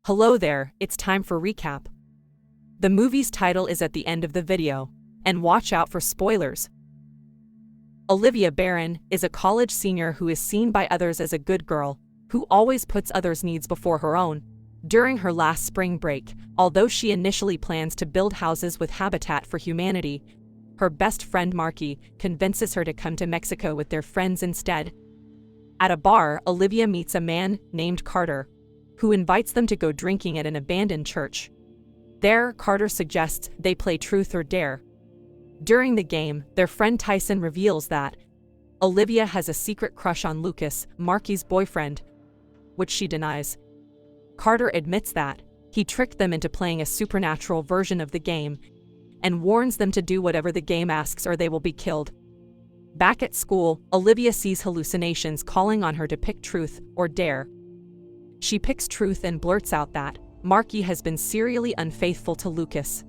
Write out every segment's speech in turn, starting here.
Hello there, it's time for recap. The movie's title is at the end of the video, and watch out for spoilers. Olivia Barron is a college senior who is seen by others as a good girl, who always puts others' needs before her own. During her last spring break, although she initially plans to build houses with Habitat for Humanity, her best friend Marky convinces her to come to Mexico with their friends instead. At a bar, Olivia meets a man named Carter, who invites them to go drinking at an abandoned church. There, Carter suggests they play Truth or Dare. During the game, their friend Tyson reveals that Olivia has a secret crush on Lucas, Marky's boyfriend, which she denies. Carter admits that he tricked them into playing a supernatural version of the game and warns them to do whatever the game asks or they will be killed. Back at school, Olivia sees hallucinations calling on her to pick Truth or Dare. She picks Truth and blurts out that Marky has been serially unfaithful to Lucas.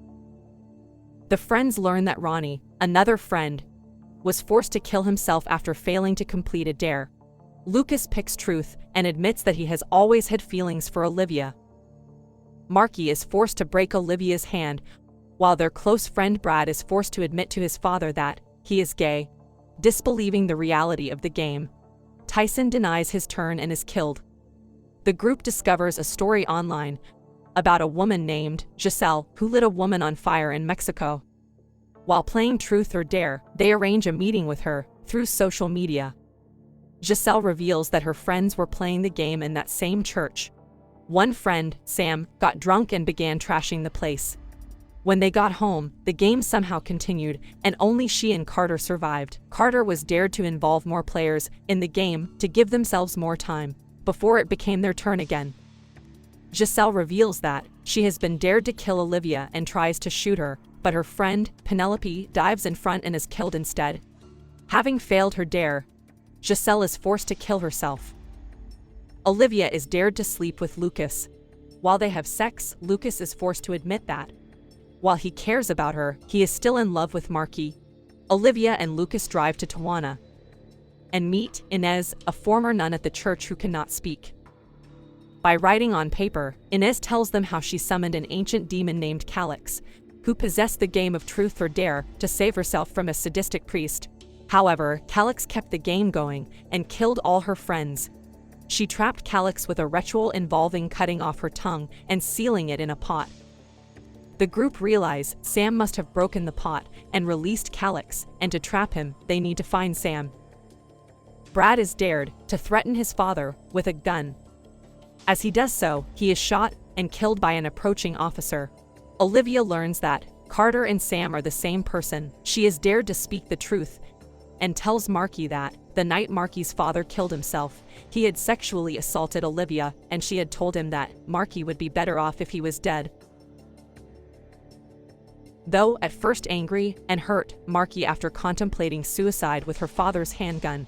The friends learn that Ronnie, another friend, was forced to kill himself after failing to complete a dare. Lucas picks Truth and admits that he has always had feelings for Olivia. Marky is forced to break Olivia's hand, while their close friend Brad is forced to admit to his father that he is gay, disbelieving the reality of the game. Tyson denies his turn and is killed. The group discovers a story online about a woman named Giselle who lit a woman on fire in Mexico. While playing Truth or Dare, they arrange a meeting with her through social media. Giselle reveals that her friends were playing the game in that same church. One friend, Sam, got drunk and began trashing the place. When they got home, the game somehow continued, and only she and Carter survived. Carter was dared to involve more players in the game to give themselves more time before it became their turn again. Giselle reveals that she has been dared to kill Olivia and tries to shoot her, but her friend, Penelope, dives in front and is killed instead. Having failed her dare, Giselle is forced to kill herself. Olivia is dared to sleep with Lucas. While they have sex, Lucas is forced to admit that while he cares about her, he is still in love with Marky. Olivia and Lucas drive to Tijuana and meet Inez, a former nun at the church who cannot speak. By writing on paper, Inez tells them how she summoned an ancient demon named Calix, who possessed the game of Truth or Dare to save herself from a sadistic priest. However, Calix kept the game going and killed all her friends. She trapped Calix with a ritual involving cutting off her tongue and sealing it in a pot. The group realize Sam must have broken the pot and released Calix, and to trap him, they need to find Sam. Brad is dared to threaten his father with a gun. As he does so, he is shot and killed by an approaching officer. Olivia learns that Carter and Sam are the same person. She is dared to speak the truth and tells Marky that the night Marky's father killed himself, he had sexually assaulted Olivia, and she had told him that Marky would be better off if he was dead. Though at first angry and hurt, Marky, after contemplating suicide with her father's handgun,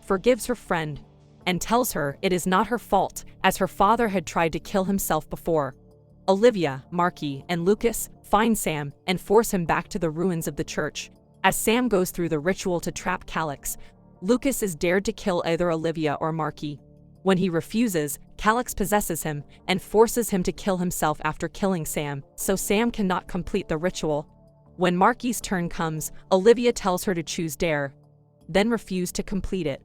forgives her friend and tells her it is not her fault, as her father had tried to kill himself before. Olivia, Marky, and Lucas find Sam and force him back to the ruins of the church. As Sam goes through the ritual to trap Calix, Lucas is dared to kill either Olivia or Marky. When he refuses, Calix possesses him and forces him to kill himself after killing Sam, so Sam cannot complete the ritual. When Marky's turn comes, Olivia tells her to choose Dare, then refuse to complete it.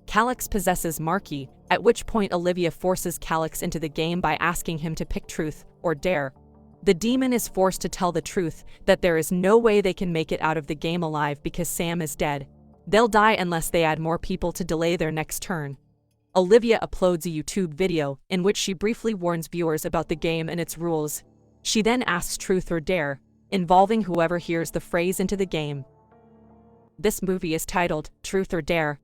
Calix possesses Marky, at which point Olivia forces Calix into the game by asking him to pick Truth or Dare. The demon is forced to tell the truth that there is no way they can make it out of the game alive because Sam is dead. They'll die unless they add more people to delay their next turn. Olivia uploads a YouTube video in which she briefly warns viewers about the game and its rules. She then asks Truth or Dare, involving whoever hears the phrase into the game. This movie is titled Truth or Dare.